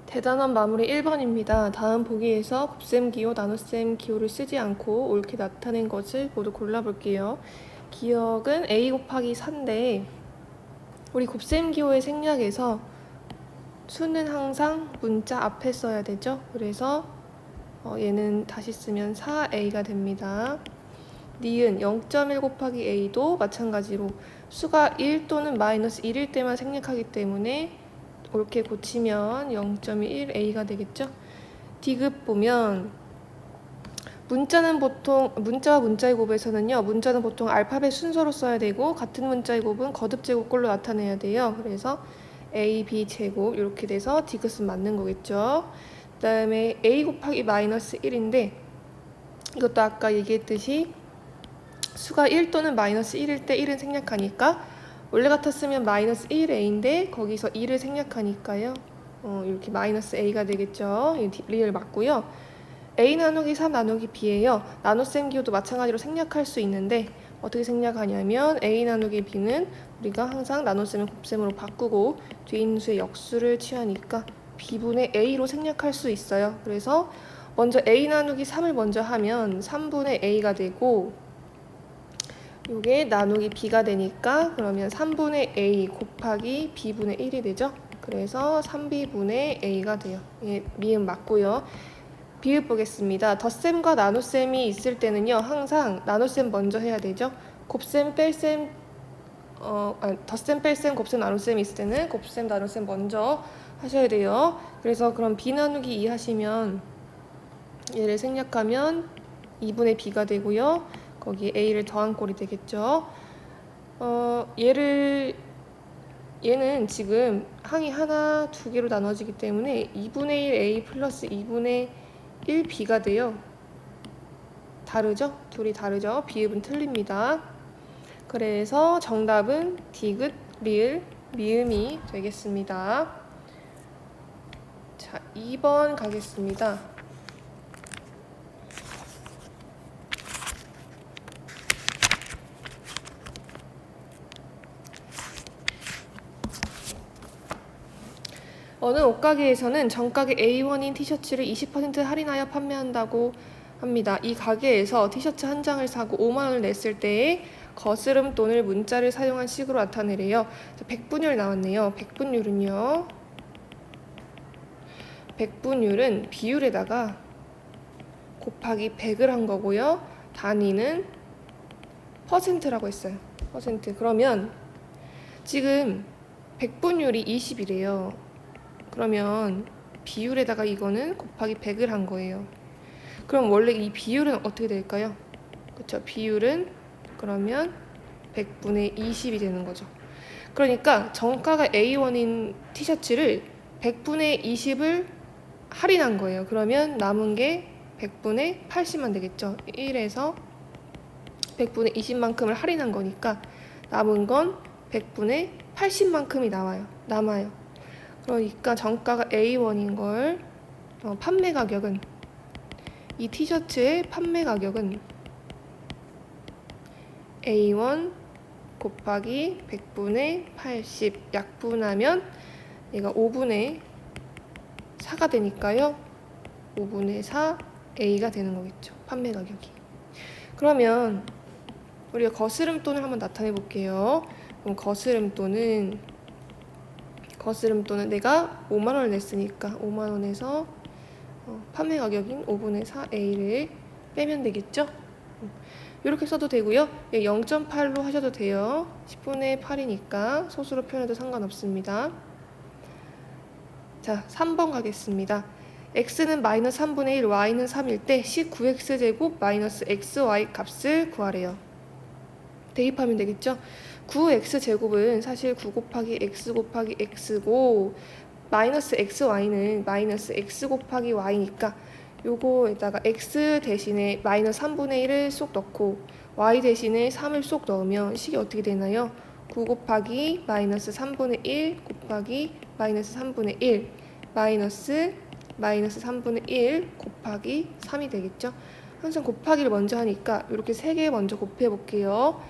대단한 마무리 1번입니다. 다음 보기에서 곱셈 기호, 나눗셈 기호를 쓰지 않고 옳게 나타낸 것을 모두 골라볼게요. 기억은 a 곱하기 4인데 우리 곱셈 기호의 생략에서 수는 항상 문자 앞에 써야 되죠. 그래서 얘는 다시 쓰면 4a가 됩니다. 니은 0.1 곱하기 a도 마찬가지로 수가 1 또는 마이너스 1일 때만 생략하기 때문에 옳게 고치면 0.1a가 되겠죠. 디귿 보면 문자와 문자의 곱에서는요, 문자는 보통 알파벳 순서로 써야 되고 같은 문자의 곱은 거듭 제곱꼴로 나타내야 돼요. 그래서 a, b 제곱 이렇게 돼서 디귿은 맞는 거겠죠. 그 다음에 a 곱하기 마이너스 1인데 이것도 아까 얘기했듯이 수가 1 또는 마이너스 1일 때 1은 생략하니까 원래 같았으면 마이너스 1a인데 거기서 2를 생략하니까요. 이렇게 마이너스 a가 되겠죠. 리을 맞고요. a 나누기 3 나누기 b예요. 나눗셈 기호도 마찬가지로 생략할 수 있는데 어떻게 생략하냐면 a 나누기 b는 우리가 항상 나눗셈을 곱셈으로 바꾸고 뒤에 있는 수의 역수를 취하니까 b분의 a로 생략할 수 있어요. 그래서 먼저 a 나누기 3을 먼저 하면 3분의 a가 되고 이게 나누기 b가 되니까 그러면 3분의 a 곱하기 b분의 1이 되죠. 그래서 3b분의 a가 돼요. 예, 미음 맞고요. 비읍 보겠습니다. 덧셈과 나눗셈이 있을 때는요, 항상 나눗셈 먼저 해야 되죠. 곱셈, 뺄셈, 덧셈, 뺄셈, 곱셈, 나눗셈이 있을 때는 곱셈, 나눗셈 먼저 하셔야 돼요. 그래서 그럼 b 나누기 2 하시면 얘를 생략하면 2분의 b가 되고요. 거기에 a를 더한 꼴이 되겠죠. 얘는 지금 항이 하나, 두 개로 나눠지기 때문에 2분의 1 a 플러스 2분의 1 b가 돼요. 다르죠? 둘이 다르죠? 비읍은 틀립니다. 그래서 정답은 디귿, 리을, 미음이 되겠습니다. 자, 2번 가겠습니다. 어느 옷가게에서는 정가게 A1인 티셔츠를 20% 할인하여 판매한다고 합니다. 이 가게에서 티셔츠 한 장을 사고 5만원을 냈을 때에 거스름 돈을 문자를 사용한 식으로 나타내래요. 백분율 나왔네요. 백분율은 비율에다가 곱하기 100을 한 거고요. 단위는 퍼센트라고 했어요. 퍼센트. 그러면 지금 백분율이 20이래요. 그러면 비율에다가 이거는 곱하기 100을 한 거예요. 그럼 원래 이 비율은 어떻게 될까요? 그쵸? 비율은 그러면 100분의 20이 되는 거죠. 그러니까 정가가 A1인 티셔츠를 100분의 20을 할인한 거예요. 그러면 남은 게 100분의 80만 되겠죠. 1에서 100분의 20만큼을 할인한 거니까 남은 건 100분의 80만큼이 남아요. 그러니까 정가가 A1인 걸 판매 가격은 이 티셔츠의 판매 가격은 A1 곱하기 100분의 80 약분하면 얘가 5분의 4가 되니까요. 5분의 4 A가 되는 거겠죠. 판매 가격이. 그러면 우리가 거스름돈을 한번 나타내 볼게요. 그럼 거스름돈은 내가 5만원을 냈으니까 5만원에서 판매 가격인 5분의 4A를 빼면 되겠죠? 이렇게 써도 되고요. 0.8로 하셔도 돼요. 10분의 8이니까 소수로 표현해도 상관없습니다. 자, 3번 가겠습니다. x는 마이너스 3분의 1, y는 3일 때 19x제곱 마이너스 xy 값을 구하래요. 대입하면 되겠죠? 9x제곱은 사실 9 곱하기 x 곱하기 x고 마이너스 xy는 마이너스 x 곱하기 y니까 요거에다가 x 대신에 마이너스 3분의 1을 쏙 넣고 y 대신에 3을 쏙 넣으면 식이 어떻게 되나요? 9 곱하기 마이너스 3분의 1 곱하기 마이너스 3분의 1 마이너스 3분의 1 곱하기 3이 되겠죠? 항상 곱하기를 먼저 하니까 이렇게 3개 먼저 곱해 볼게요.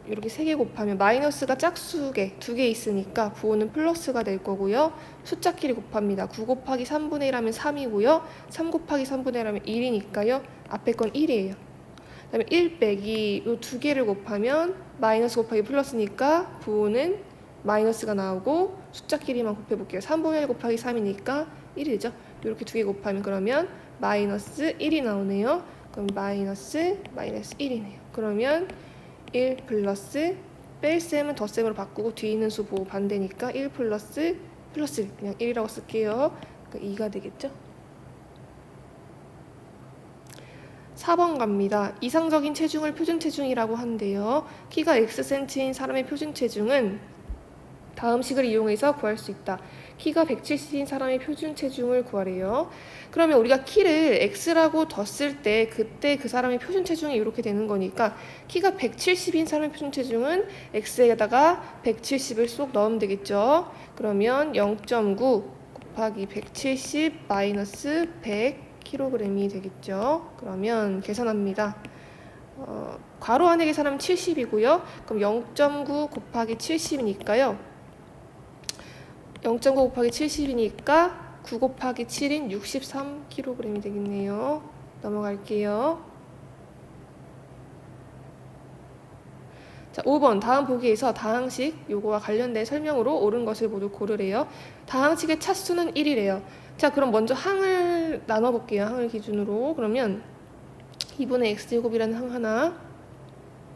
이렇게 3개 곱하면 마이너스가 짝수개 2개 있으니까 부호는 플러스가 될 거고요. 숫자끼리 곱합니다. 9 곱하기 3분의 1 하면 3이고요. 3 곱하기 3분의 1 하면 1이니까요. 앞에 건 1이에요. 그 다음에 1 빼기 이 2개를 곱하면 마이너스 곱하기 플러스니까 부호는 마이너스가 나오고 숫자끼리만 곱해볼게요. 3분의 1 곱하기 3이니까 1이 되죠. 이렇게 2개 곱하면 그러면 마이너스 1이 나오네요. 그럼 마이너스 1이네요. 그러면 1 플러스 뺄셈은 덧셈으로 바꾸고 뒤에 있는 수 보호 반대니까 1 플러스 1 그냥 1이라고 쓸게요. 그러니까 2가 되겠죠. 4번 갑니다. 이상적인 체중을 표준 체중이라고 하는데요. 키가 Xcm인 사람의 표준 체중은 다음 식을 이용해서 구할 수 있다. 키가 170인 사람의 표준 체중을 구하래요. 그러면 우리가 키를 X라고 뒀을 때 그때 그 사람의 표준 체중이 이렇게 되는 거니까 키가 170인 사람의 표준 체중은 X에다가 170을 쏙 넣으면 되겠죠. 그러면 0.9 곱하기 170 마이너스 100kg이 되겠죠. 그러면 계산합니다. 괄호 안에 계산하면 70이고요. 그럼 0.9 곱하기 70이니까요. 0.9 곱하기 70이니까 9 곱하기 7인 63kg이 되겠네요. 넘어갈게요. 자, 5번 다음 보기에서 다항식 요거와 관련된 설명으로 옳은 것을 모두 고르래요. 다항식의 차수는 1이래요. 자, 그럼 먼저 항을 나눠볼게요. 항을 기준으로. 그러면 2분의 x제곱이라는 항 하나,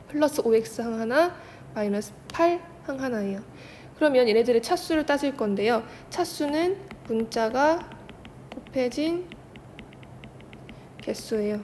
플러스 5x 항 하나, 마이너스 8 항 하나예요. 그러면 얘네들의 차수를 따질 건데요. 차수는 문자가 곱해진 개수예요.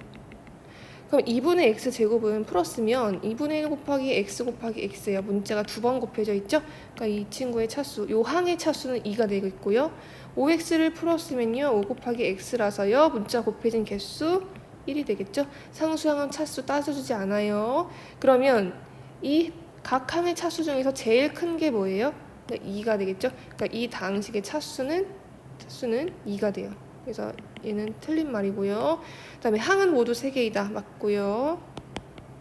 그럼 2분의 x제곱은 풀었으면 2분의 1 곱하기 x 곱하기 x예요. 문자가 2번 곱해져 있죠? 그러니까 이 친구의 차수, 요 항의 차수는 2가 되고 있고요. 5x를 풀었으면요. 5 곱하기 x라서요. 문자 곱해진 개수 1이 되겠죠? 상수항은 차수 따져주지 않아요. 그러면 이 각 항의 차수 중에서 제일 큰 게 뭐예요? 2가 되겠죠? 그러니까 이 다항식의 차수는 2가 돼요. 그래서 얘는 틀린 말이고요. 그 다음에 항은 모두 3개이다. 맞고요.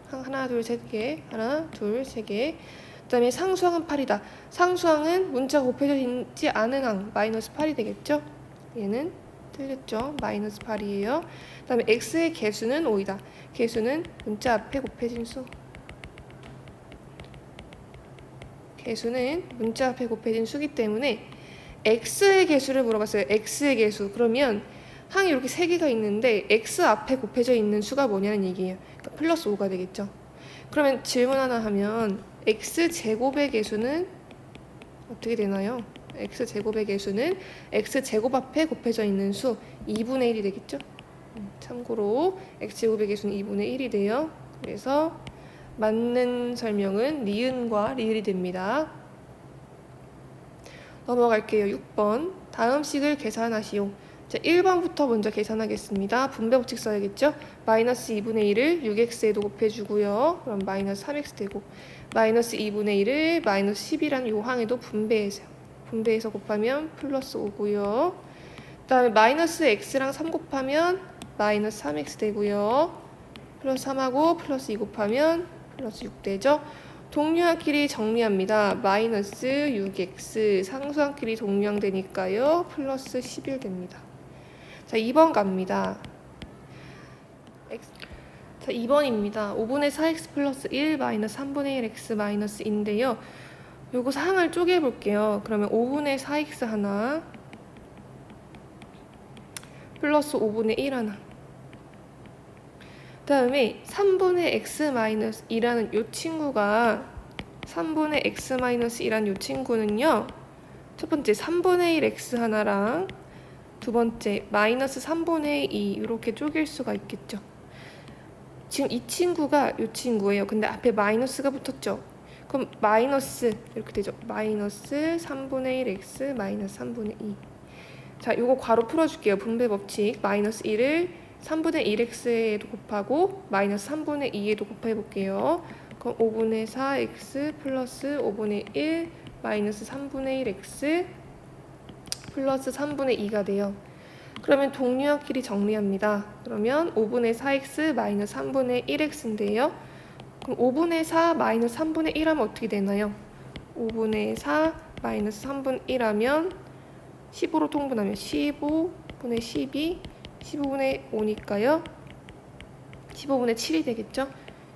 항 하나, 둘, 3개. 하나, 둘, 3개. 그 다음에 상수항은 8이다. 상수항은 문자가 곱해져 있지 않은 항. 마이너스 8이 되겠죠? 얘는 틀렸죠? 마이너스 8이에요. 그 다음에 x의 개수는 5이다. 개수는 문자 앞에 곱해진 수. 개수는 문자 앞에 곱해진 수기 때문에 x의 개수를 물어봤어요. x의 개수. 그러면 항이 이렇게 3개가 있는데 x 앞에 곱해져 있는 수가 뭐냐는 얘기예요. 그러니까 플러스 5가 되겠죠. 그러면 질문 하나 하면 x제곱의 개수는 어떻게 되나요? x제곱의 개수는 x제곱 앞에 곱해져 있는 수 2분의 1이 되겠죠. 참고로 x제곱의 개수는 2분의 1이 돼요. 그래서 맞는 설명은 니은과 리을이 됩니다. 넘어갈게요. 6번 다음 식을 계산하시오. 자, 1번부터 먼저 계산하겠습니다. 분배 법칙 써야겠죠? 마이너스 2분의 1을 6x에도 곱해주고요. 그럼 마이너스 3x 되고 마이너스 2분의 1을 마이너스 10이라는 요 항에도 분배해서 곱하면 플러스 5고요. 그 다음에 마이너스 x랑 3 곱하면 마이너스 3x 되고요. 플러스 3하고 플러스 2 곱하면 플러스 6 되죠? 동류항끼리 정리합니다. 마이너스 6x 상수항끼리 동류항되니까요. 플러스 11 됩니다. 자, 2번 갑니다. 자, 2번입니다. 5분의 4x 플러스 1 마이너스 3분의 1x 마이너스 2인데요. 요거 항을 쪼개볼게요. 그러면 5분의 4x 하나 플러스 5분의 1 하나 그 다음에 3분의 x-2라는 요 친구가 3분의 x-2라는 요 친구는요. 첫 번째 3분의 1 x 하나랑 두 번째 마이너스 3분의 2 이렇게 쪼갤 수가 있겠죠. 지금 이 친구가 요 친구예요. 근데 앞에 마이너스가 붙었죠. 그럼 마이너스 이렇게 되죠. 마이너스 3분의 1 x 마이너스 3분의 2. 자, 요거 괄호 풀어줄게요. 분배 법칙 마이너스 1을 3분의 1x에도 곱하고 마이너스 3분의 2에도 곱해볼게요. 그럼 5분의 4x 플러스 5분의 1 마이너스 3분의 1x 플러스 3분의 2가 돼요. 그러면 동류항끼리 정리합니다. 그러면 5분의 4x 마이너스 3분의 1x인데요. 그럼 5분의 4 마이너스 3분의 1 하면 어떻게 되나요? 5분의 4 마이너스 3분의 1 하면 15로 통분하면 15분의 12, 15분의 5니까요. 15분의 7이 되겠죠?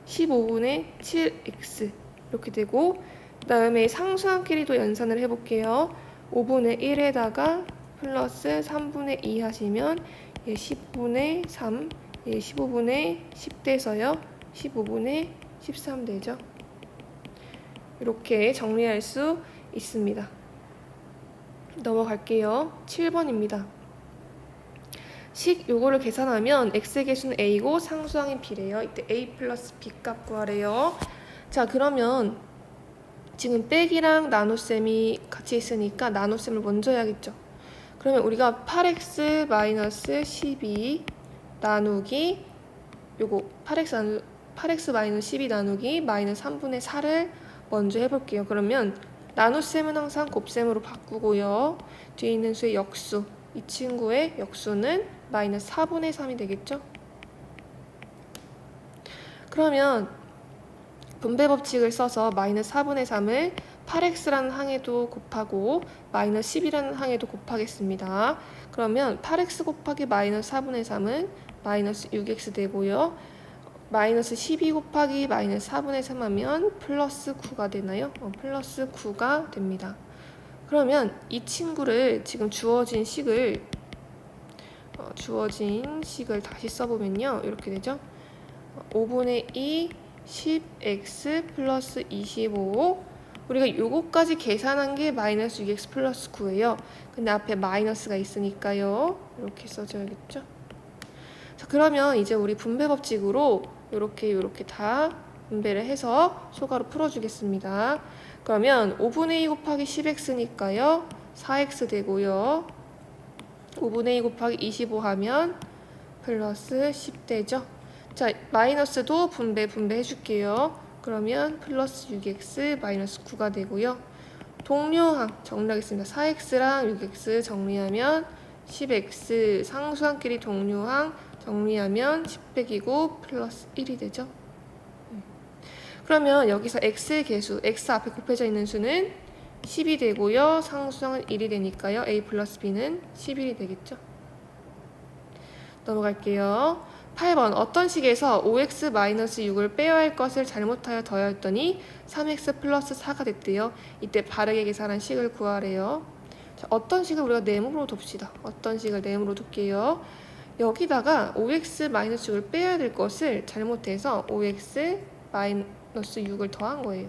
15분의 7x 이렇게 되고, 그 다음에 상수항끼리도 연산을 해볼게요. 5분의 1에다가 플러스 3분의 2 하시면 10분의 3, 15분의 10 돼서요. 15분의 13 되죠. 이렇게 정리할 수 있습니다. 넘어갈게요. 7번입니다. 식 요거를 계산하면 x의 개수는 a고 상수항인 b래요. 이때 a 플러스 b 값 구하래요. 자, 그러면 지금 빼기랑 나눗셈이 같이 있으니까 나눗셈을 먼저 해야겠죠. 그러면 우리가 8x 마이너스 12 나누기 요거 8x 마이너스 12 나누기 마이너스 3분의 4를 먼저 해볼게요. 그러면 나눗셈은 항상 곱셈으로 바꾸고요. 뒤에 있는 수의 역수, 이 친구의 역수는 마이너스 4분의 3이 되겠죠? 그러면 분배 법칙을 써서 마이너스 4분의 3을 8x라는 항에도 곱하고 마이너스 10이라는 항에도 곱하겠습니다. 그러면 8x 곱하기 마이너스 4분의 3은 마이너스 6x 되고요. 마이너스 12 곱하기 마이너스 4분의 3 하면 플러스 9가 되나요? 플러스 9가 됩니다. 그러면 이 친구를 지금 주어진 식을 다시 써보면요. 이렇게 되죠. 5분의 2 10x 플러스 25. 우리가 요거까지 계산한 게 마이너스 6x 플러스 9예요. 근데 앞에 마이너스가 있으니까요. 이렇게 써줘야겠죠. 자, 그러면 이제 우리 분배 법칙으로 요렇게 다 분배를 해서 소가로 풀어주겠습니다. 그러면 5분의 2 곱하기 10x니까요. 4x 되고요. 5분의 2 곱하기 25 하면 플러스 10 되죠. 자, 마이너스도 분배 해줄게요. 그러면 플러스 6x 마이너스 9가 되고요. 동료항 정리하겠습니다. 4x랑 6x 정리하면 10x, 상수항끼리 동료항 정리하면 10백이고 플러스 1이 되죠. 그러면 여기서 x의 개수, x 앞에 곱해져 있는 수는 10이 되고요. 상수항은 1이 되니까요. a 플러스 b는 11이 되겠죠. 넘어갈게요. 8번 어떤 식에서 5x-6을 빼야 할 것을 잘못하여 더하였더니 3x 플러스 4가 됐대요. 이때 바르게 계산한 식을 구하래요. 자, 어떤 식을 우리가 네모로 둡시다. 어떤 식을 네모로 둘게요. 여기다가 5x-6을 빼야 될 것을 잘못해서 5x-6을 더한 거예요.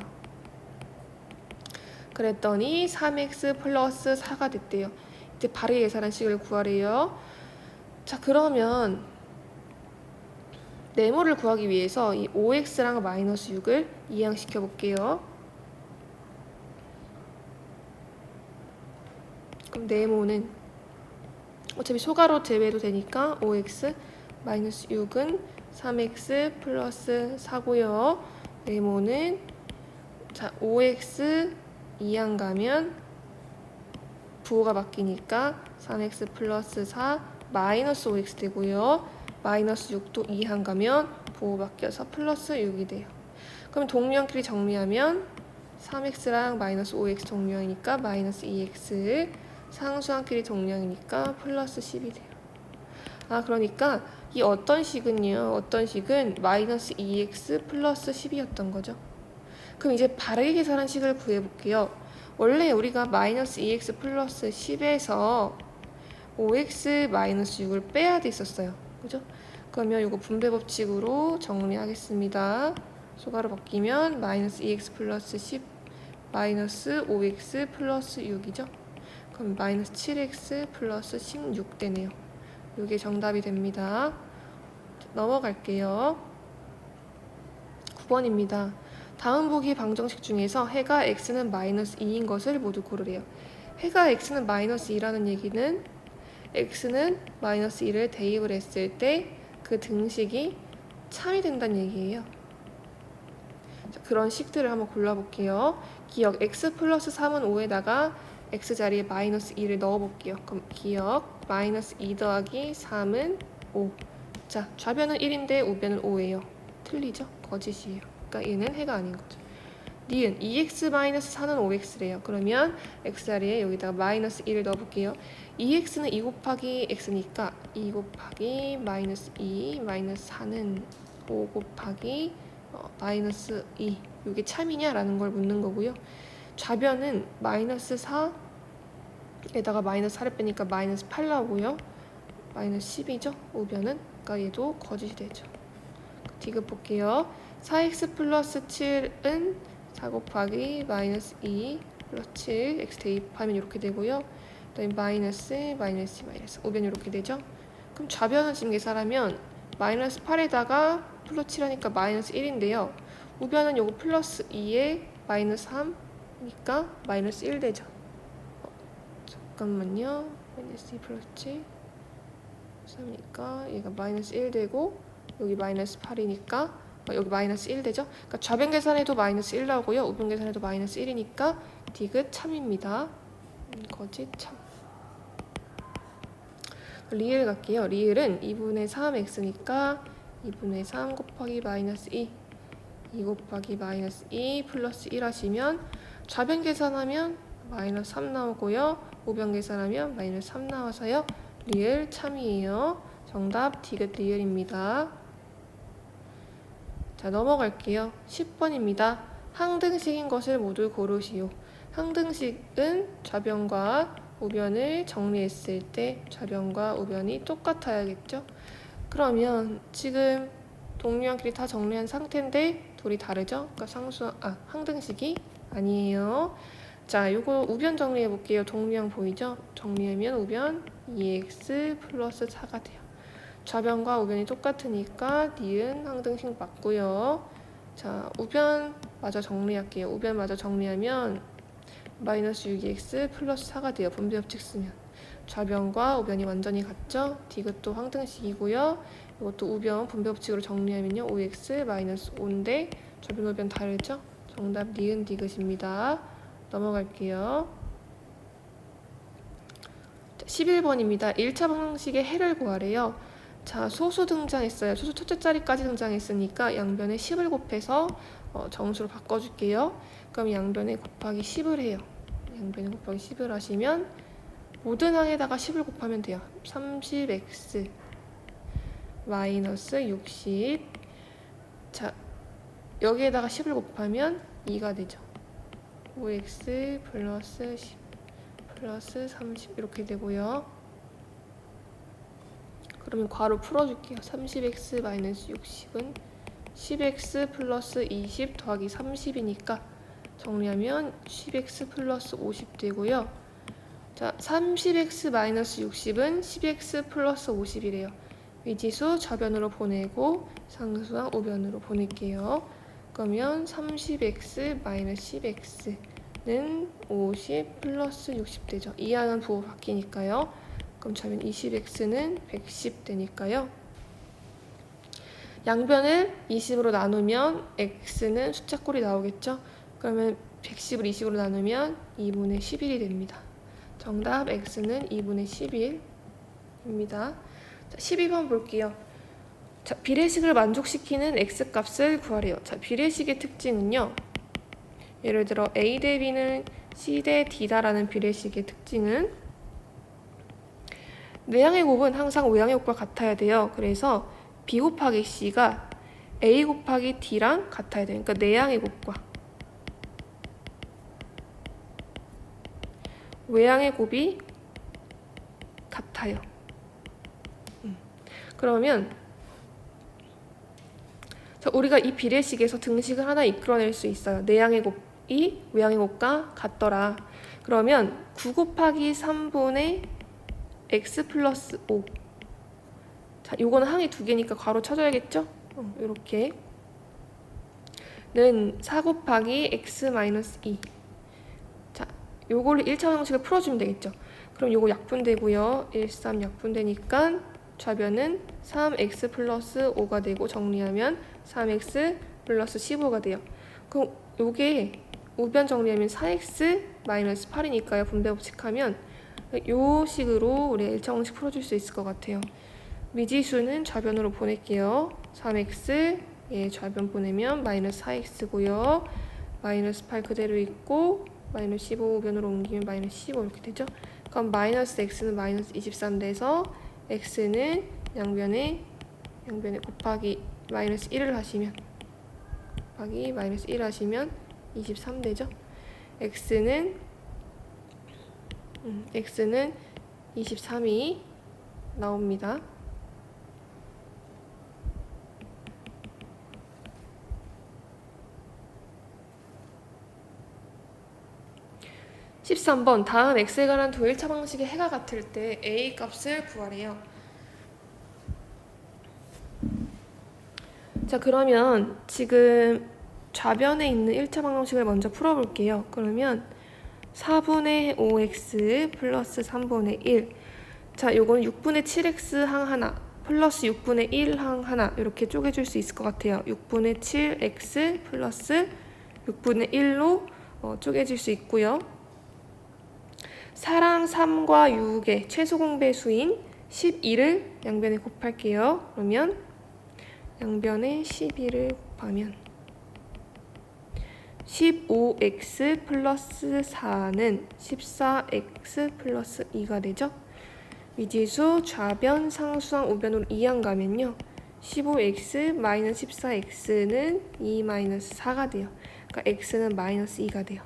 그랬더니 3x 플러스 4가 됐대요. 이때 바르게 계산한 식을 구하래요. 자, 그러면 네모를 구하기 위해서 이 5x랑 마이너스 6을 이항시켜 볼게요. 그럼 네모는 어차피 소가로 제외도 되니까 5x 마이너스 6은 3x 플러스 4고요. 네모는 자 5x 이항 가면 부호가 바뀌니까 3x 플러스 4 마이너스 5x 되고요. 마이너스 6도 2항 가면 부호 바뀌어서 플러스 6이 돼요. 그럼 동류항끼리 정리하면 3x랑 마이너스 5x 동류항이니까 마이너스 2x, 상수항끼리 동류항이니까 플러스 10이 돼요. 아, 그러니까 이 어떤 식은 마이너스 2x 플러스 10이었던 거죠. 그럼 이제 바르게 계산한 식을 구해볼게요. 원래 우리가 마이너스 2x 플러스 10에서 5x 마이너스 6을 빼야 됐었어요. 그죠? 그러면 이거 분배 법칙으로 정리하겠습니다. 소가로 바뀌면 마이너스 2x 플러스 10 마이너스 5x 플러스 6이죠. 그럼 마이너스 7x 플러스 16 되네요. 이게 정답이 됩니다. 넘어갈게요. 9번입니다. 다음 보기 방정식 중에서 해가 x는 마이너스 2인 것을 모두 고르래요. 해가 x는 마이너스 2라는 얘기는 x는 마이너스 2를 대입을 했을 때 그 등식이 참이 된다는 얘기예요. 자, 그런 식들을 한번 골라볼게요. 기억 x 플러스 3은 5에다가 x 자리에 마이너스 2를 넣어볼게요. 그럼 기억 마이너스 2 더하기 3은 5. 자, 좌변은 1인데 우변은 5예요. 틀리죠? 거짓이에요. 그러니까 그러니까 얘는 해가 아닌 거죠. 니은 2x-4는 5x래요. 그러면 x 자리에 여기다가 마이너스 1을 넣어볼게요. 2x는 2 곱하기 x니까 2 곱하기 마이너스 2 마이너스 4는 5 곱하기 마이너스 2. 이게 참이냐라는 걸 묻는 거고요. 좌변은 마이너스 4에다가 마이너스 4를 빼니까 마이너스 8 나오고요. 마이너스 10이죠. 우변은. 그러니까 얘도 거짓이 되죠. 디귿 볼게요. 4x 플러스 7은 4 곱하기 마이너스 2 플러스 7 x 대입하면 이렇게 되고요. 그다음에 마이너스 우변이 이렇게 되죠. 그럼 좌변은 지금 계산하면 마이너스 8에다가 플러스 7 하니까 마이너스 1인데요. 우변은 요거 플러스 2에 마이너스 3이니까 마이너스 1 되죠. 잠깐만요. 마이너스 2 플러스 7 3이니까 얘가 마이너스 1 되고 여기 마이너스 8이니까 여기 마이너스 1 되죠. 그러니까 좌변 계산해도 마이너스 1 나오고요. 우변 계산해도 마이너스 1이니까 디귿 참입니다. 거짓 참. 리을 갈게요. 리을은 2분의 3x니까 2분의 3 곱하기 마이너스 2 곱하기 마이너스 2 플러스 1 하시면 좌변 계산하면 마이너스 3 나오고요. 우변 계산하면 마이너스 3 나와서요. 리을 참이에요. 정답 디귿 리을입니다. 자, 넘어갈게요. 10번입니다. 항등식인 것을 모두 고르시오. 항등식은 좌변과 우변을 정리했을 때 좌변과 우변이 똑같아야겠죠? 그러면 지금 동류항끼리 다 정리한 상태인데 둘이 다르죠? 그러니까 항등식이 아니에요. 자, 요거 우변 정리해 볼게요. 동류항 보이죠? 정리하면 우변 2x 플러스 4가 돼요. 좌변과 우변이 똑같으니까 니은 항등식 맞고요. 자, 우변 마저 정리할게요. 우변 마저 정리하면 마이너스 6x 플러스 4가 돼요. 분배법칙 쓰면. 좌변과 우변이 완전히 같죠? 디귿도 항등식이고요. 이것도 우변 분배법칙으로 정리하면요. 5x 마이너스 5인데 좌변 우변 다르죠? 정답 니은 디귿입니다. 넘어갈게요. 11번입니다. 1차 방정식의 해를 구하래요. 자, 소수 등장했어요. 소수 첫째 자리까지 등장했으니까 양변에 10을 곱해서 정수로 바꿔줄게요. 그럼 양변에 곱하기 10을 해요. 양변에 곱하기 10을 하시면 모든 항에다가 10을 곱하면 돼요. 30x 마이너스 60. 자, 여기에다가 10을 곱하면 2가 되죠. 5x 플러스 10 플러스 30 이렇게 되고요. 그러면 괄호 풀어줄게요. 30x 마이너스 60은 10x 플러스 20 더하기 30이니까 정리하면 10x 플러스 50 되고요. 자, 30x 마이너스 60은 10x 플러스 50이래요. 미지수 좌변으로 보내고 상수항 우변으로 보낼게요. 그러면 30x 마이너스 10x는 50 플러스 60 되죠. 이하는 부호 바뀌니까요. 그럼 좌변 20x는 110 되니까요. 양변을 20으로 나누면 x는 숫자꼴이 나오겠죠. 그러면 110을 20으로 나누면 2분의 11이 됩니다. 정답 x는 2분의 11입니다. 자, 12번 볼게요. 자, 비례식을 만족시키는 x값을 구하래요. 자, 비례식의 특징은요. 예를 들어 a 대 b는 c 대 d다라는 비례식의 특징은 내항의 곱은 항상 외항의 곱과 같아야 돼요. 그래서 b 곱하기 c가 a 곱하기 d랑 같아야 돼요. 그러니까 내항의 곱과 외항의 곱이 같아요. 그러면 자, 우리가 이 비례식에서 등식을 하나 이끌어낼 수 있어요. 내항의 곱이 외항의 곱과 같더라. 그러면 9 곱하기 3분의 x 플러스 5. 자, 요거는 항이 두 개니까 괄호 쳐줘야겠죠? 이렇게 는 4 곱하기 x 마이너스 2. 자, 요걸로 1차 방정식을 풀어주면 되겠죠? 그럼 요거 약분되고요. 1, 3 약분되니까 좌변은 3x 플러스 5가 되고 정리하면 3x 플러스 15가 돼요. 그럼 요게 우변 정리하면 4x 마이너스 8이니까요. 분배법칙하면 요 식으로 우리가 1차 방정식 풀어줄 수 있을 것 같아요. 미지수는 좌변으로 보낼게요. 3x 얘 좌변 보내면 마이너스 4x고요. 마이너스 8 그대로 있고 마이너스 15 우변으로 옮기면 마이너스 15 이렇게 되죠. 그럼 마이너스 x는 마이너스 23 돼서 x는 양변에 곱하기 마이너스 1을 하시면 곱하기 마이너스 1 하시면 23 되죠. x는 23이 나옵니다. 13번 다음 x에 관한 두 1차 방식의 해가 같을 때 a 값을 구하래요. 자, 그러면 지금 좌변에 있는 1차 방정식을 먼저 풀어볼게요. 그러면 4분의 5x 플러스 3분의 1. 자, 요건 6분의 7x 항 하나 플러스 6분의 1 항 하나 이렇게 쪼개줄 수 있을 것 같아요. 6분의 7x 플러스 6분의 1로 쪼개질 수 있고요. 4랑 3과 6의 최소 공배수인 12를 양변에 곱할게요. 그러면 양변에 12를 곱하면 15x 플러스 4는 14x 플러스 2가 되죠. 미지수 좌변 상수항 우변으로 2항 가면요. 15x 마이너스 14x는 2 마이너스 4가 돼요. 그러니까 x는 마이너스 2가 돼요.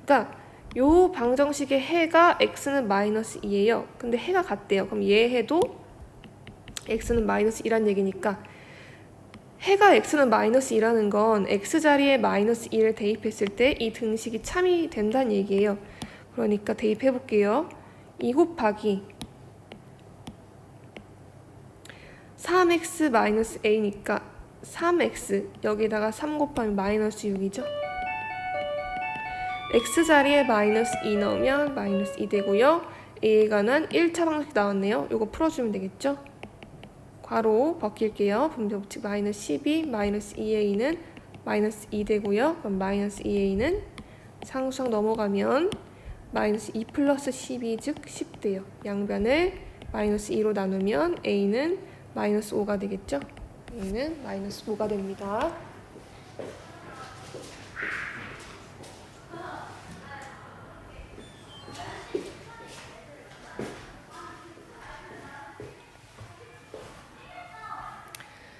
그러니까 요 방정식의 해가 x는 마이너스 2예요. 근데 해가 같대요. 그럼 얘 해도 x는 마이너스 2란 얘기니까 해가 x는 마이너스 2라는 건 x자리에 마이너스 2를 대입했을 때 이 등식이 참이 된다는 얘기예요. 그러니까 대입해 볼게요. 2 곱하기 3x 마이너스 a니까 3x 여기다가 3 곱하면 마이너스 6이죠. x자리에 마이너스 2 넣으면 마이너스 2 되고요. a에 관한 1차 방식 나왔네요. 이거 풀어주면 되겠죠. 괄호 벗길게요. 분배법칙 마이너스 12 마이너스 2a는 마이너스 2 되고요. 그럼 마이너스 2a는 상수항 넘어가면 마이너스 2 플러스 12 즉 10 돼요. 양변을 마이너스 2로 나누면 a는 마이너스 5가 되겠죠. a는 마이너스 5가 됩니다.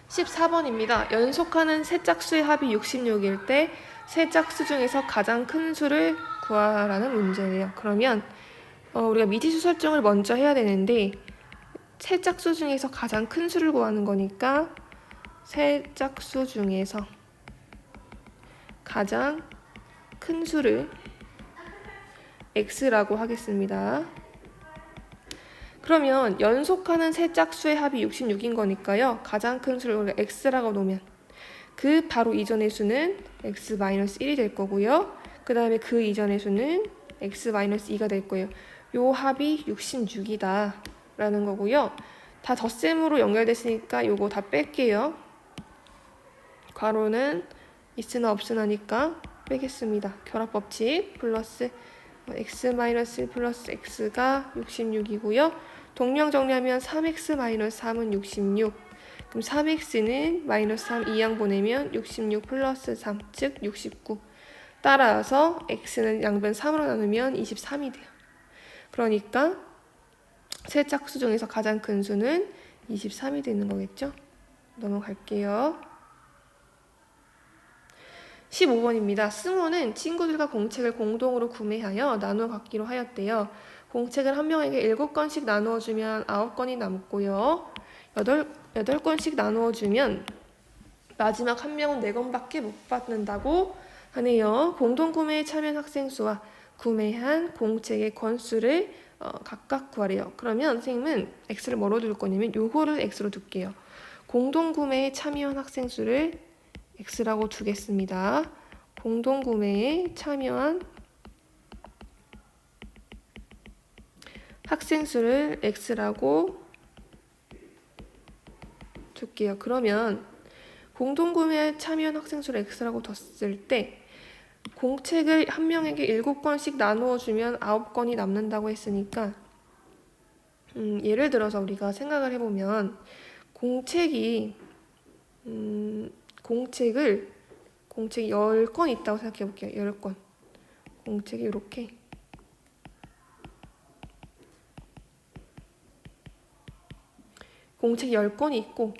(14번입니다) 연속하는 세 짝수의 합이 66일 때 세 짝수 중에서 가장 큰 수를 구하라는 문제예요. 그러면 우리가 미지수 설정을 먼저 해야 되는데 세 짝수 중에서 가장 큰 수를 구하는 거니까 세 짝수 중에서 가장 큰 수를 x라고 하겠습니다. 그러면 연속하는 세 짝수의 합이 66인 거니까요. 가장 큰 수를 우리가 x라고 놓으면 그 바로 이전의 수는 x-1이 될 거고요. 그 다음에 그 이전의 수는 x-2가 될 거예요. 요 합이 66이다 라는 거고요. 다 덧셈으로 연결됐으니까 요거 다 뺄게요. 괄호는 있으나 없으나니까 빼겠습니다. 결합법칙 플러스 x-1 플러스 x가 66이고요. 동량 정리하면 3x-3은 66. 그럼 3x는 마이너스 3 2항 보내면 66 플러스 3, 즉 69. 따라서 x는 양변 3으로 나누면 23이 돼요. 그러니까 세 짝수 중에서 가장 큰 수는 23이 되는 거겠죠? 넘어갈게요. 15번입니다. 승호는 친구들과 공책을 공동으로 구매하여 나누어 갖기로 하였대요. 공책을 한 명에게 7권씩 나누어 주면 9권이 남고요. 8권씩 나누어 주면 마지막 한 명은 4권밖에 못 받는다고 하네요. 공동구매에 참여한 학생 수와 구매한 공책의 권수를 각각 구하래요. 그러면 선생님은 x를 뭐로 둘 거냐면 요거를 x로 둘게요. 공동구매에 참여한 학생 수를 x라고 두겠습니다. 공동구매에 참여한 학생 수를 x라고 둘게요. 그러면 공동구매에 참여한 학생 수를 x라고 뒀을 때 공책을 한 명에게 7권씩 나누어 주면 9권이 남는다고 했으니까 예를 들어서 우리가 생각을 해보면 공책이 공책이 10건 있다고 생각해 볼게요. 10건. 공책이 이렇게 공책이 10건이 있고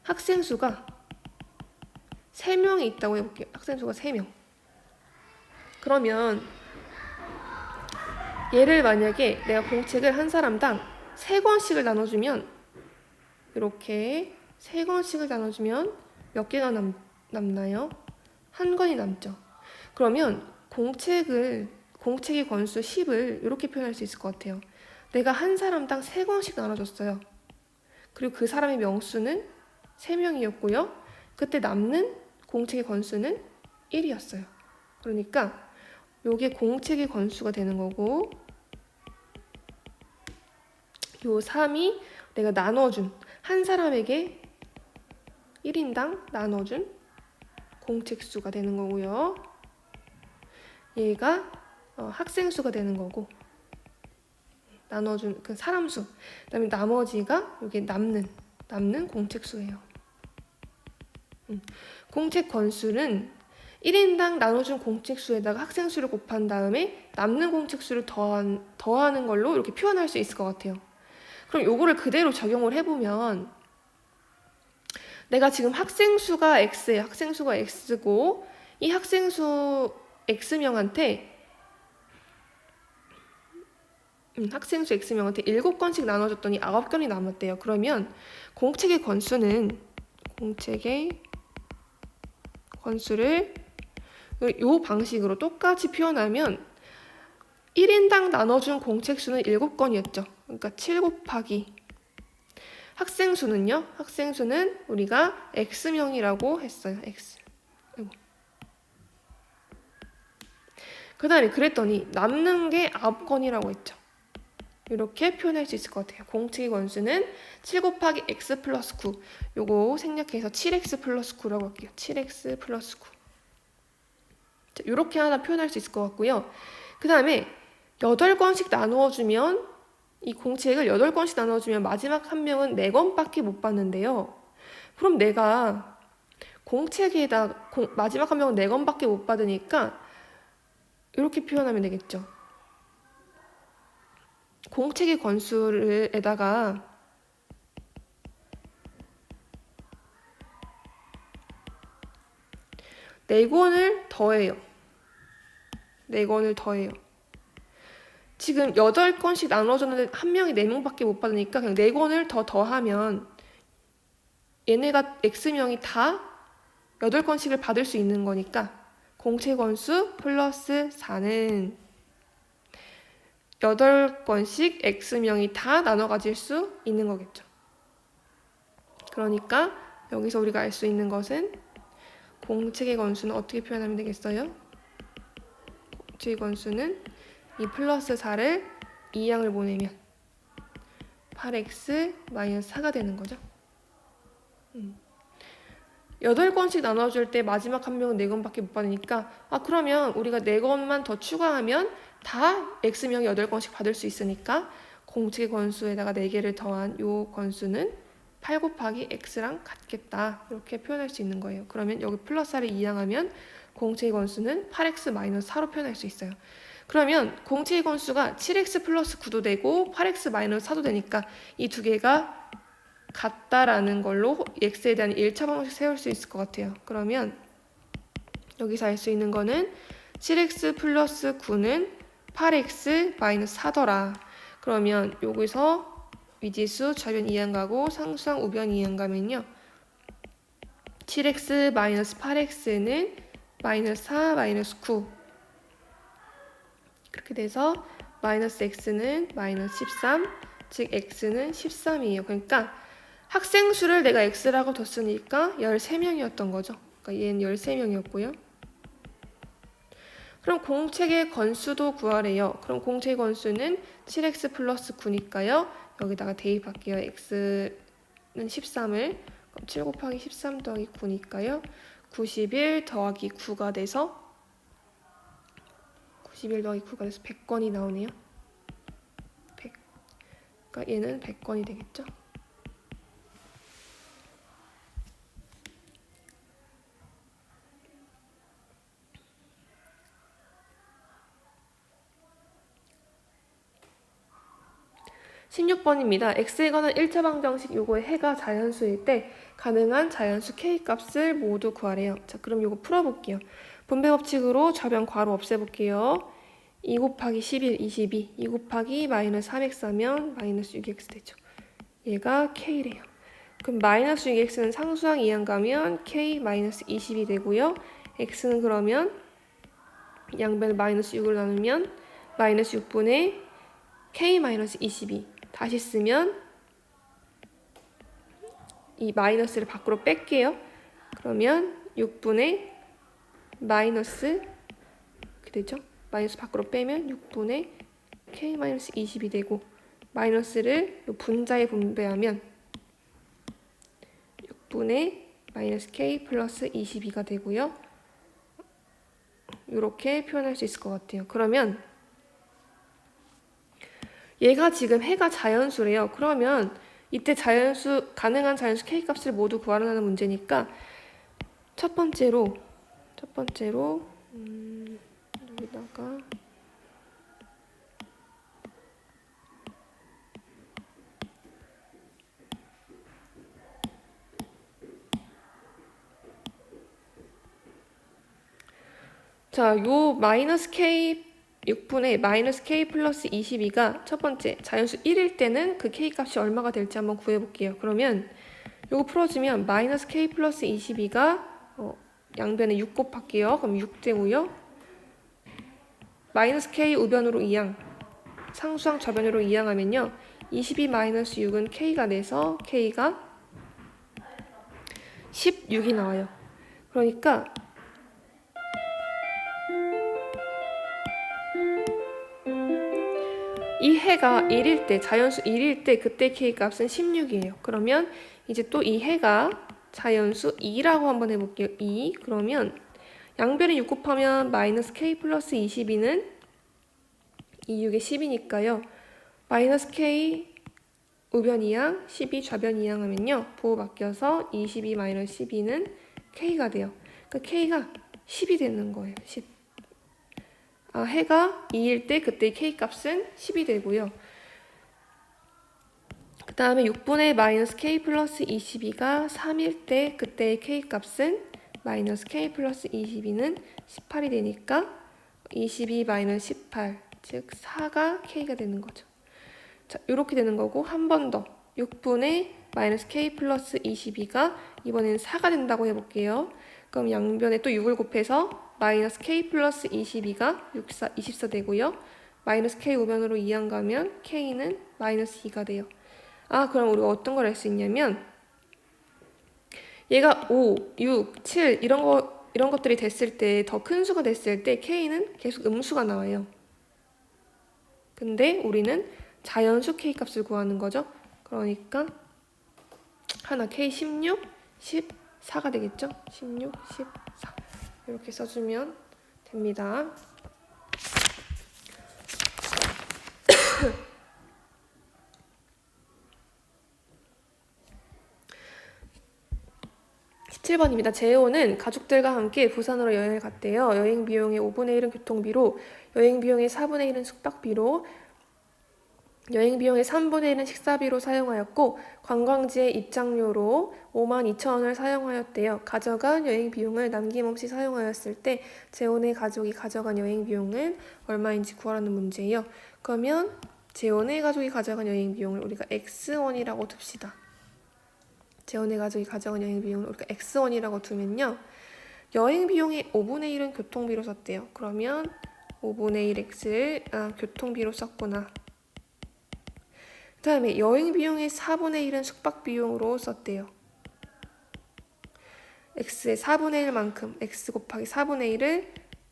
학생 수가 3명이 있다고 해볼게요. 학생 수가 3명. 그러면 얘를 만약에 내가 공책을 한 사람당 3권씩을 나눠주면 이렇게 3권씩을 나눠주면 몇 개가 남나요? 1권이 남죠. 그러면 공책의 권수 10을 이렇게 표현할 수 있을 것 같아요. 내가 한 사람당 3권씩 나눠줬어요. 그리고 그 사람의 명수는 3명이었고요. 그때 남는 공책의 권수는 1이었어요. 그러니까 요게 공책의 권수가 되는 거고 요 3이 내가 나눠준 한 사람에게 1인당 나눠준 공책 수가 되는 거고요. 얘가 학생 수가 되는 거고 나눠준 그 사람 수. 그다음에 나머지가 이게 남는 공책 수예요. 공책 권수는 1인당 나눠준 공책 수에다가 학생 수를 곱한 다음에 남는 공책 수를 더하는 걸로 이렇게 표현할 수 있을 것 같아요. 그럼 요거를 그대로 적용을 해보면 내가 지금 학생 수가 X예요. 학생 수가 X고 이 학생 수 X명한테 학생수 X명한테 7건씩 나눠줬더니 9건이 남았대요. 그러면 공책의 권수를 이 방식으로 똑같이 표현하면 1인당 나눠준 공책수는 7건이었죠. 그러니까 7 곱하기 학생수는요. 학생수는 우리가 X명이라고 했어요. X. 그 다음에 그랬더니 남는 게 9건이라고 했죠. 이렇게 표현할 수 있을 것 같아요. 공책의 권수는 7 곱하기 x 플러스 9. 요거 생략해서 7x 플러스 9라고 할게요. 7x 플러스 9. 자, 이렇게 하나 표현할 수 있을 것 같고요. 그 다음에 8권씩 나누어주면 이 공책을 8권씩 나눠주면 마지막 한 명은 4권밖에 못 받는데요. 그럼 내가 공책에다 마지막 한 명은 4권밖에 못 받으니까 이렇게 표현하면 되겠죠. 공책의 권수에다가 4권을 더해요. 4권을 더해요. 지금 8권씩 나눠줬는데 한 명이 4명밖에 못 받으니까 그냥 4권을 더하면 얘네가 X명이 다 8권씩을 받을 수 있는 거니까 공책 권수 플러스 4는 8권씩 X명이 다 나눠 가질 수 있는 거겠죠. 그러니까 여기서 우리가 알 수 있는 것은 공책의 권수는 어떻게 표현하면 되겠어요? 공책의 권수는 이 플러스 4를 2양을 보내면 8x 마이너스 4가 되는 거죠. 8권씩 나눠줄 때 마지막 한 명은 4권밖에 못 받으니까 그러면 우리가 4권만 더 추가하면 다 X명이 8권씩 받을 수 있으니까 공책의 권수에다가 4개를 더한 요 권수는 8 곱하기 X랑 같겠다. 이렇게 표현할 수 있는 거예요. 그러면 여기 플러스 4를 이항하면 공책의 권수는 8X 마이너스 4로 표현할 수 있어요. 그러면 공책의 권수가 7X 플러스 9도 되고 8X 마이너스 4도 되니까 이 두 개가 같다라는 걸로 x에 대한 1차 방정식 세울 수 있을 것 같아요. 그러면 여기서 알 수 있는 거는 7x 플러스 9는 8x 마이너스 4더라. 그러면 여기서 미지수 좌변 이항 가고 상수항 우변 이항 가면요. 7x 마이너스 8x는 마이너스 4 마이너스 9 그렇게 돼서 마이너스 x는 마이너스 13 즉 x는 13이에요. 그러니까 학생 수를 내가 x라고 뒀으니까 13명이었던 거죠. 그러니까 얘는 13명이었고요. 그럼 공책의 권수도 구하래요. 그럼 공책의 권수는 7x 플러스 9니까요. 여기다가 대입할게요. x는 13을 7 곱하기 13 더하기 9니까요. 91 더하기 9가 돼서 91 더하기 9가 돼서 100건이 나오네요. 100. 그러니까 얘는 100건이 되겠죠. 16번입니다. x에 관한 1차 방정식 요거의 해가 자연수일 때 가능한 자연수 k 값을 모두 구하래요. 자, 그럼 요거 풀어볼게요. 분배 법칙으로 좌변 괄호 없애볼게요. 2 곱하기 11, 22, 2 곱하기 마이너스 3x하면 마이너스 6x 되죠. 얘가 k래요. 그럼 마이너스 6x는 상수항 이항 가면 k 마이너스 20이 되고요. x는 그러면 양변을 마이너스 6으로 나누면 마이너스 6분의 k 마이너스 22 다시 쓰면 이 마이너스를 밖으로 뺄게요. 그러면 6분의 마이너스 이렇게 되죠. 마이너스 밖으로 빼면 6분의 k 마이너스 20이 되고 마이너스를 분자에 분배하면 6분의 마이너스 k 플러스 22가 되고요. 이렇게 표현할 수 있을 것 같아요. 그러면 얘가 지금 해가 자연수래요. 그러면 이때 가능한 자연수 k 값을 모두 구하라는 문제니까 첫 번째로 여기다가 자, 요 마이너스 k 6분의 마이너스 k 플러스 22가 첫 번째 자연수 1일 때는 그 k 값이 얼마가 될지 한번 구해볼게요. 그러면 요거 풀어주면 마이너스 k 플러스 22가 양변에 6 곱할게요. 그럼 6 되고요. 마이너스 k 우변으로 이항, 상수항 좌변으로 이항하면요. 22 마이너스 6은 k가 돼서 k가 16이 나와요. 그러니까 이 해가 1일 때, 자연수 1일 때 그때 k 값은 16이에요. 그러면 이제 또 이 해가 자연수 2라고 한번 해볼게요. 2. 그러면 양변에 6 곱하면 마이너스 k 플러스 22는 2, 6에 10이니까요. 마이너스 k 우변 이항, 12 좌변 이항 하면요. 부호 바뀌어서 22 마이너스 12는 k가 돼요. 그러니까 k가 10이 되는 거예요. 10. 해가 2일 때 그때 k 값은 10이 되고요. 그 다음에 6분의 마이너스 k 플러스 22가 3일 때 그때의 k 값은 마이너스 k 플러스 22는 18이 되니까 22 마이너스 18, 즉 4가 k가 되는 거죠. 자, 이렇게 되는 거고 한 번 더 6분의 마이너스 k 플러스 22가 이번에는 4가 된다고 해볼게요. 그럼 양변에 또 6을 곱해서 마이너스 k 플러스 22가 24 되고요. 마이너스 k 우변으로 이항 가면 k는 마이너스 2가 돼요. 그럼 우리가 어떤 걸 할 수 있냐면 얘가 5, 6, 7 이런 것들이 됐을 때 더 큰 수가 됐을 때 k는 계속 음수가 나와요. 근데 우리는 자연수 k 값을 구하는 거죠. 그러니까 하나 k 16, 14가 되겠죠? 16, 14 이렇게 써주면 됩니다. (17번입니다) 재호는 가족들과 함께 부산으로 여행을 갔대요. 여행 비용의 5분의 1은 교통비로, 여행 비용의 4분의 1은 숙박비로, 여행 비용의 3분의 1은 식사비로 사용하였고 관광지의 입장료로 52,000원을 사용하였대요. 가져간 여행 비용을 남김없이 사용하였을 때 재혼의 가족이 가져간 여행 비용은 얼마인지 구하라는 문제예요. 그러면 재혼의 가족이 가져간 여행 비용을 우리가 X1이라고 둡시다. 재혼의 가족이 가져간 여행 비용을 우리가 X1이라고 두면요. 여행 비용의 5분의 1은 교통비로 썼대요. 그러면 5분의 1X를 교통비로 썼구나. 그 다음에 여행 비용의 4분의 1은 숙박 비용으로 썼대요. x의 4분의 1만큼 x 곱하기 4분의 1을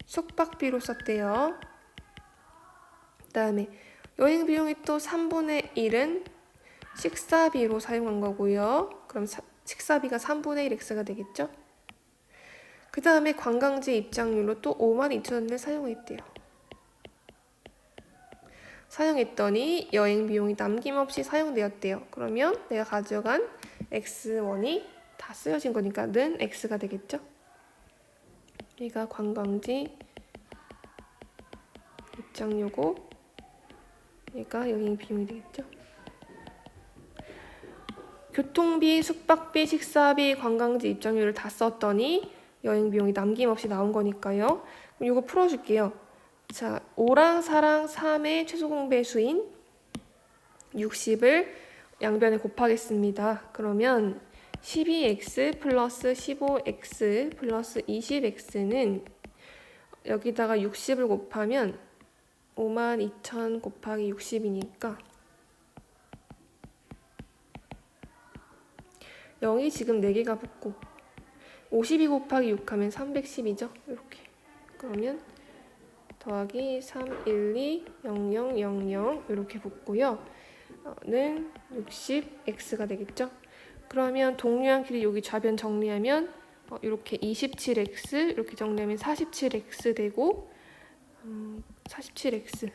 숙박비로 썼대요. 그 다음에 여행 비용의 또 3분의 1은 식사비로 사용한 거고요. 그럼 식사비가 3분의 1 x가 되겠죠? 그 다음에 관광지 입장료로 또 52,000원을 사용했대요. 사용했더니 여행 비용이 남김없이 사용되었대요. 그러면 내가 가져간 x1이 다 쓰여진 거니까 는 x가 되겠죠? 얘가 관광지 입장료고 얘가 여행 비용이 되겠죠? 교통비, 숙박비, 식사비, 관광지 입장료를 다 썼더니 여행 비용이 남김없이 나온 거니까요. 그럼 이거 풀어줄게요. 자, 5랑 4랑 3의 최소 공배수인 60을 양변에 곱하겠습니다. 그러면 12x 플러스 15x 플러스 20x는 여기다가 60을 곱하면 52,000 곱하기 60이니까 0이 지금 4개가 붙고 52 곱하기 6 하면 310이죠. 이렇게. 그러면 더하기 312 0000 이렇게 붙고요. 는 60x가 되겠죠. 그러면 동류한 길이 여기 좌변 정리하면 이렇게 27x 이렇게 정리하면 47x 되고 47x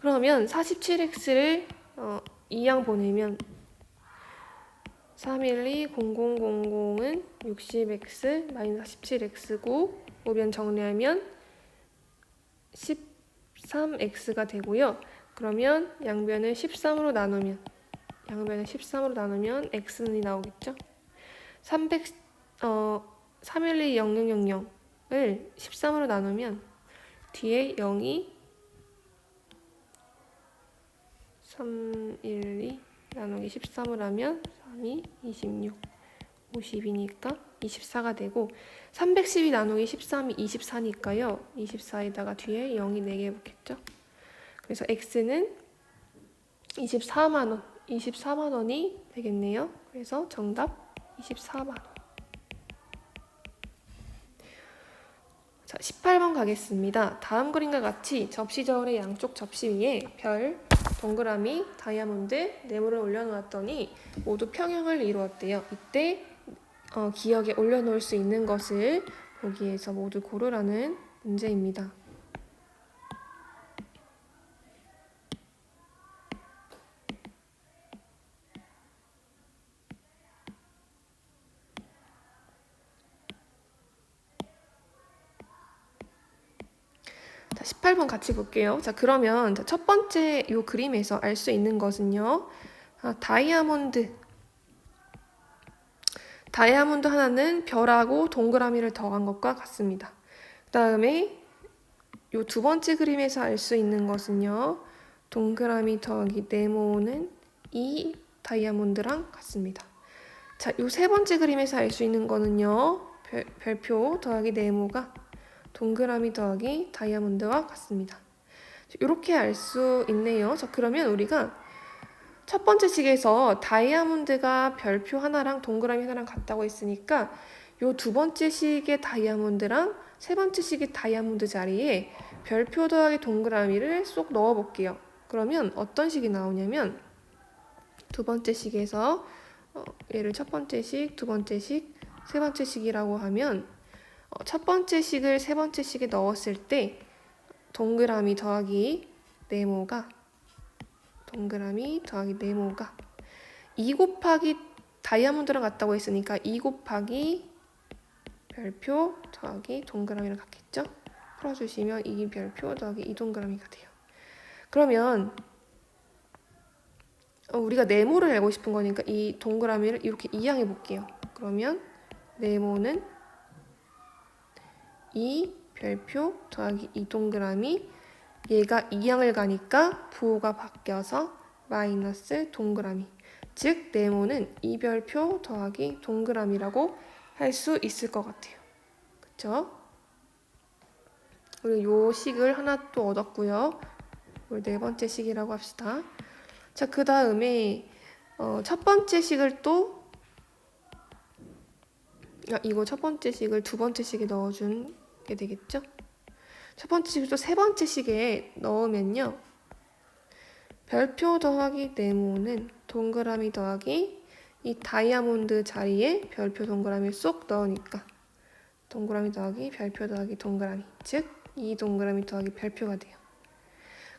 그러면 47x를 2양 보내면 3120000은 60x 마이너스 17x고 우변 정리하면 13x가 되고요. 그러면 양변을 13으로 나누면 x는 나오겠죠. 3120000을 13으로 나누면 뒤에 0이 312 나누기 13을 하면 3이 26 50이니까 24가 되고 312 나누기 13이 24니까요. 24에다가 뒤에 0이 4개 붙겠죠. 그래서 x는 24만 원이 되겠네요. 그래서 정답 24만 원. 자, 18번 가겠습니다. 다음 그림과 같이 접시 저울의 양쪽 접시 위에 별, 동그라미, 다이아몬드, 네모를 올려놓았더니 모두 평형을 이루었대요. 이때 기억에 올려놓을 수 있는 것을 보기에서 모두 고르라는 문제입니다. 자, 18번 같이 볼게요. 자, 그러면 첫 번째 이 그림에서 알 수 있는 것은요. 다이아몬드 하나는 별하고 동그라미를 더한 것과 같습니다. 그 다음에 이 두 번째 그림에서 알 수 있는 것은요. 동그라미 더하기 네모는 이 다이아몬드랑 같습니다. 자, 이 세 번째 그림에서 알 수 있는 거는요. 별표 더하기 네모가 동그라미 더하기 다이아몬드와 같습니다. 이렇게 알 수 있네요. 자, 그러면 우리가 첫 번째 식에서 다이아몬드가 별표 하나랑 동그라미 하나랑 같다고 했으니까 이 두 번째 식의 다이아몬드랑 세 번째 식의 다이아몬드 자리에 별표 더하기 동그라미를 쏙 넣어 볼게요. 그러면 어떤 식이 나오냐면 두 번째 식에서 얘를 첫 번째 식, 두 번째 식, 세 번째 식이라고 하면 첫 번째 식을 세 번째 식에 넣었을 때 동그라미 더하기 네모가 2 곱하기 다이아몬드랑 같다고 했으니까 2 곱하기 별표 더하기 동그라미랑 같겠죠? 풀어주시면 이 별표 더하기 이 동그라미가 돼요. 그러면 우리가 네모를 알고 싶은 거니까 이 동그라미를 이렇게 이항해 볼게요. 그러면 네모는 이 별표 더하기 이 동그라미 얘가 이항을 가니까 부호가 바뀌어서 마이너스 동그라미 즉 네모는 이 별표 더하기 동그라미라고 할 수 있을 것 같아요. 그쵸? 우리 요 식을 하나 또 얻었고요. 우리 네 번째 식이라고 합시다. 자, 그 다음에 첫 번째 식을 또 이거 첫 번째 식을 두 번째 식에 넣어주게 되겠죠? 첫 번째 식을 또 세 번째 식에 넣으면요. 별표 더하기 네모는 동그라미 더하기 이 다이아몬드 자리에 별표 동그라미를 쏙 넣으니까 동그라미 더하기 별표 더하기 동그라미 즉 이 동그라미 더하기 별표가 돼요.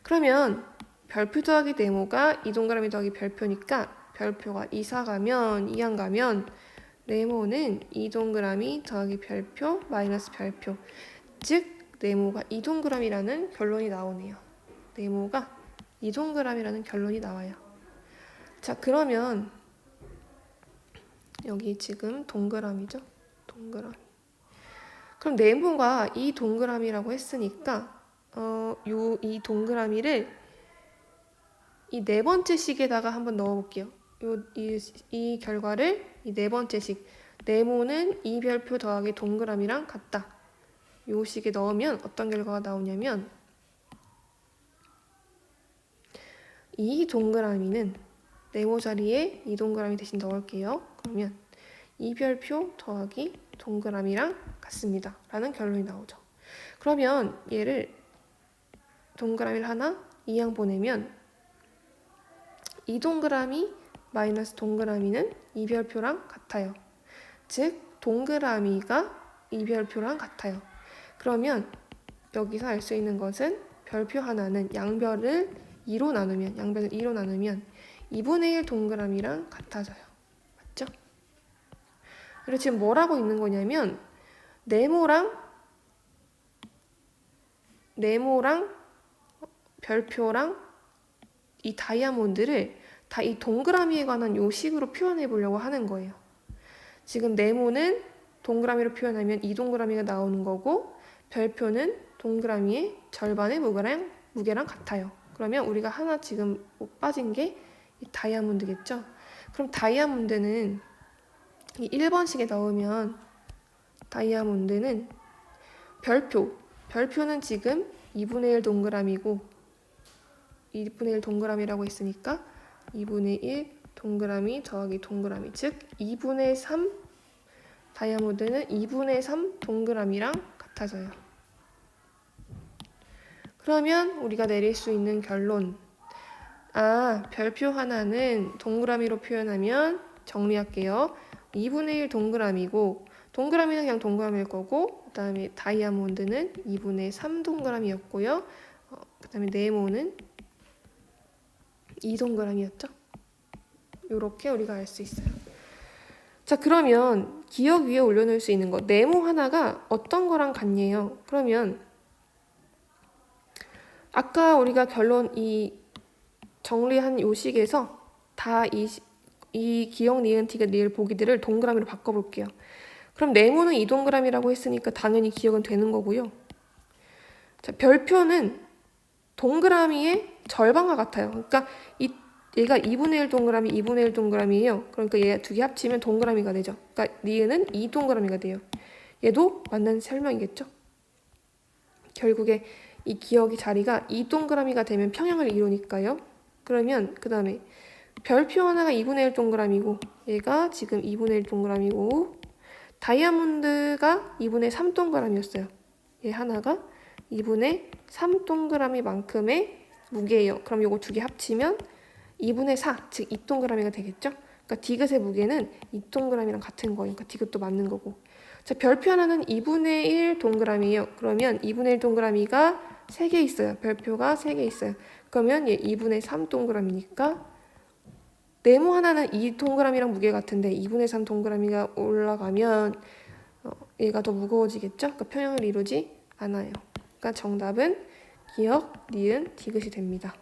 그러면 별표 더하기 네모가 이 동그라미 더하기 별표니까 별표가 이항 가면 네모는 이 동그라미 더하기 별표 마이너스 별표 즉 네모가 2동그라미라는 결론이 나오네요. 네모가 2동그라미라는 결론이 나와요. 자, 그러면 여기 지금 동그라미죠? 동그라미. 그럼 네모가 이 동그라미라고 했으니까 이 동그라미를 이 네 번째 식에다가 한번 넣어볼게요. 이 결과를 이 네 번째 식, 네모는 이 별표 더하기 동그라미랑 같다. 요 식에 넣으면 어떤 결과가 나오냐면 이 동그라미는 네모 자리에 이 동그라미 대신 넣을게요. 그러면 이 별표 더하기 동그라미랑 같습니다. 라는 결론이 나오죠. 그러면 얘를 동그라미를 하나 이항 보내면 이 동그라미 마이너스 동그라미는 이 별표랑 같아요. 즉 동그라미가 이 별표랑 같아요. 그러면 여기서 알 수 있는 것은 별표 하나는 양변을 2로 나누면 2분의 1 동그라미랑 같아져요. 맞죠? 그리고 지금 뭐라고 있는 거냐면 네모랑 별표랑 이 다이아몬드를 다 이 동그라미에 관한 요 식으로 표현해 보려고 하는 거예요. 지금 네모는 동그라미로 표현하면 이 동그라미가 나오는 거고 별표는 동그라미의 절반의 무게랑 같아요. 그러면 우리가 하나 지금 못 빠진 게 이 다이아몬드겠죠? 그럼 다이아몬드는 이 1번식에 넣으면 다이아몬드는 별표는 지금 2분의 1 동그라미고 2분의 1 동그라미라고 했으니까 2분의 1 동그라미 더하기 동그라미, 즉 2분의 3 다이아몬드는 2분의 3 동그라미랑 같아져요. 그러면 우리가 내릴 수 있는 결론, 별표 하나는 동그라미로 표현하면 정리할게요. 2분의 1 동그라미고 동그라미는 그냥 동그라미일 거고 그 다음에 다이아몬드는 2분의 3 동그라미였고요. 그 다음에 네모는 2 동그라미였죠. 이렇게 우리가 알 수 있어요. 자, 그러면 기억 위에 올려놓을 수 있는 거, 네모 하나가 어떤 거랑 같냐요? 그러면 아까 우리가 결론 이 정리한 요 식에서 다 이 기억, 니은, 티귿, 리을, 보기들을 동그라미로 바꿔볼게요. 그럼 네모는 2 동그라미라고 했으니까 당연히 기억은 되는 거고요. 자, 별표는 동그라미의 절반과 같아요. 그러니까 얘가 2분의 1 동그라미, 2분의 1 동그라미예요. 그러니까 얘 두 개 합치면 동그라미가 되죠. 그러니까 니은은 2 동그라미가 돼요. 얘도 맞는 설명이겠죠? 결국에 이 기억의 자리가 2 동그라미가 되면 평행을 이루니까요. 그러면 그 다음에 별표 하나가 2분의 1 동그라미고 얘가 지금 2분의 1 동그라미고 다이아몬드가 2분의 3 동그라미였어요. 얘 하나가 2분의 3 동그라미만큼의 무게예요. 그럼 요거 두 개 합치면 2분의 4, 즉 2동그라미가 되겠죠? 그러니까 디귿의 무게는 2동그라미랑 같은 거예요. 그러니까 디귿도 맞는 거고. 자, 별표 하나는 2분의 1 동그라미예요. 그러면 2분의 1 동그라미가 3개 있어요. 별표가 3개 있어요. 그러면 얘 2분의 3 동그라미니까 네모 하나는 2 동그라미랑 무게 같은데 2분의 3 동그라미가 올라가면 얘가 더 무거워지겠죠? 그러니까 평행을 이루지 않아요. 그러니까 정답은 기억, 니은, 디귿이 됩니다.